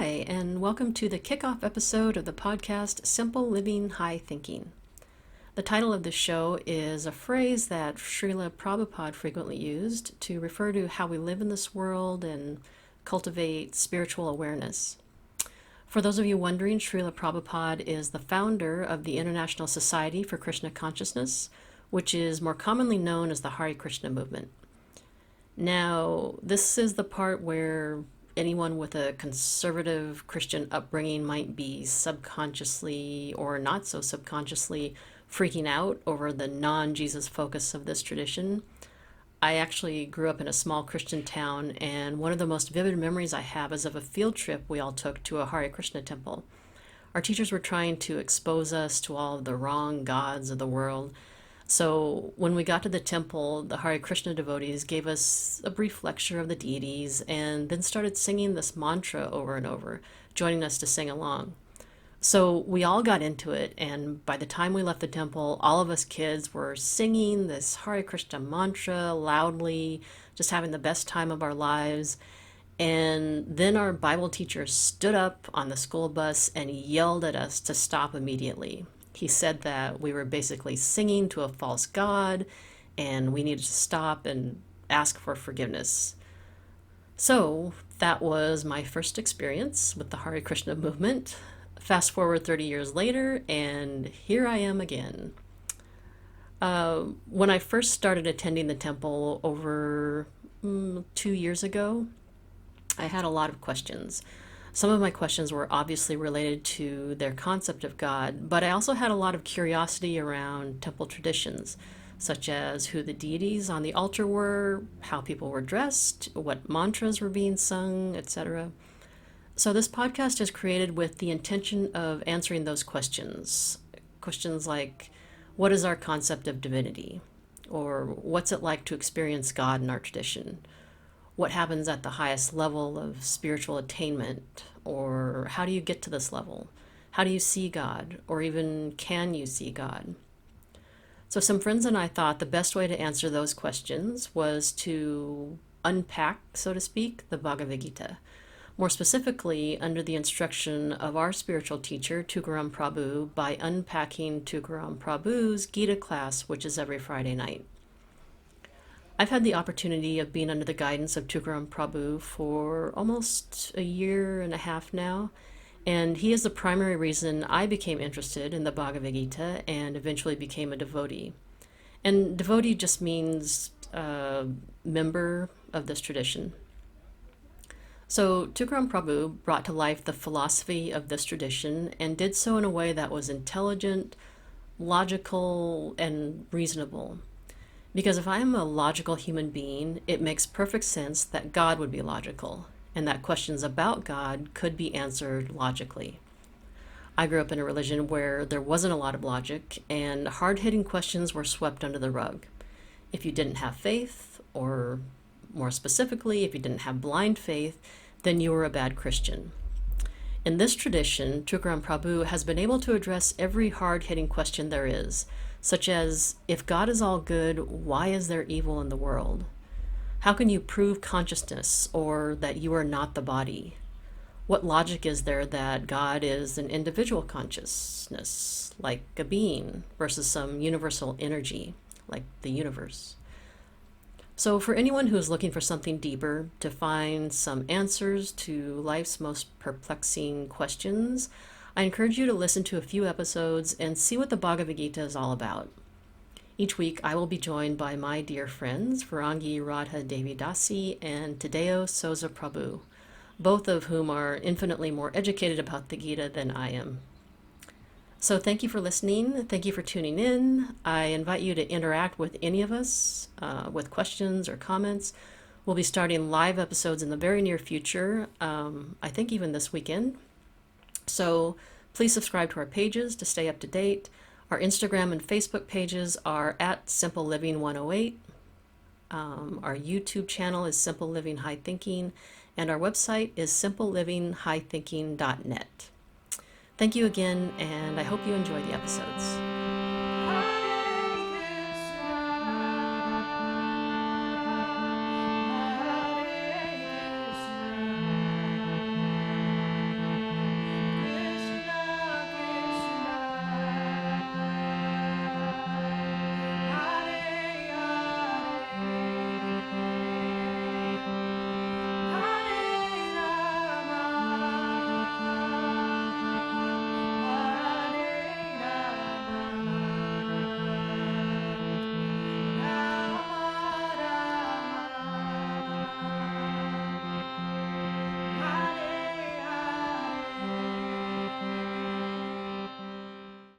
Hi, and welcome to the kickoff episode of the podcast Simple Living, High Thinking. The title of the show is a phrase that Srila Prabhupada frequently used to refer to how we live in this world and cultivate spiritual awareness. For those of you wondering, Srila Prabhupada is the founder of the International Society for Krishna Consciousness, which is more commonly known as the Hare Krishna movement. Now, this is the part where anyone with a conservative Christian upbringing might be subconsciously or not so subconsciously freaking out over the non-Jesus focus of this tradition. I actually grew up in a small Christian town, and one of the most vivid memories I have is of a field trip we all took to a Hare Krishna temple. Our teachers were trying to expose us to all of the wrong gods of the world. So when we got to the temple, the Hare Krishna devotees gave us a brief lecture of the deities and then started singing this mantra over and over, joining us to sing along. So we all got into it, and by the time we left the temple, all of us kids were singing this Hare Krishna mantra loudly, just having the best time of our lives. And then our Bible teacher stood up on the school bus and yelled at us to stop immediately. He said that we were basically singing to a false god and we needed to stop and ask for forgiveness. So that was my first experience with the Hare Krishna movement. Fast forward 30 years later, and here I am again. When I first started attending the temple over 2 years ago, I had a lot of questions. Some of my questions were obviously related to their concept of God, but I also had a lot of curiosity around temple traditions, such as who the deities on the altar were, how people were dressed, what mantras were being sung, etc. So this podcast is created with the intention of answering those questions. Questions like, what is our concept of divinity? Or what's it like to experience God in our tradition? What happens at the highest level of spiritual attainment? Or how do you get to this level? How do you see God? Or even can you see God? So some friends and I thought the best way to answer those questions was to unpack, so to speak, the Bhagavad Gita. More specifically, under the instruction of our spiritual teacher, Tukaram Prabhu, by unpacking Tukaram Prabhu's Gita class, which is every Friday night. I've had the opportunity of being under the guidance of Tukaram Prabhu for almost a year and a half now, and he is the primary reason I became interested in the Bhagavad Gita and eventually became a devotee. And devotee just means member of this tradition. So Tukaram Prabhu brought to life the philosophy of this tradition and did so in a way that was intelligent, logical, and reasonable. Because if I am a logical human being, it makes perfect sense that God would be logical, and that questions about God could be answered logically. I grew up in a religion where there wasn't a lot of logic, and hard-hitting questions were swept under the rug. If you didn't have faith, or more specifically, if you didn't have blind faith, then you were a bad Christian. In this tradition, Tukaram Prabhu has been able to address every hard-hitting question there is, such as, if God is all good, why is there evil in the world? How can you prove consciousness or that you are not the body? What logic is there that God is an individual consciousness, like a being, versus some universal energy, like the universe? So for anyone who is looking for something deeper, to find some answers to life's most perplexing questions, I encourage you to listen to a few episodes and see what the Bhagavad Gita is all about. Each week I will be joined by my dear friends, Varangi Radha Devi Dasi and Tadeo Soza Prabhu, both of whom are infinitely more educated about the Gita than I am. So thank you for listening. Thank you for tuning in. I invite you to interact with any of us with questions or comments. We'll be starting live episodes in the very near future, I think even this weekend. So please subscribe to our pages to stay up to date. Our Instagram and Facebook pages are at Simple Living 108. Our YouTube channel is Simple Living High Thinking, and our website is simplelivinghighThinking.net. Thank you again, and I hope you enjoy the episodes.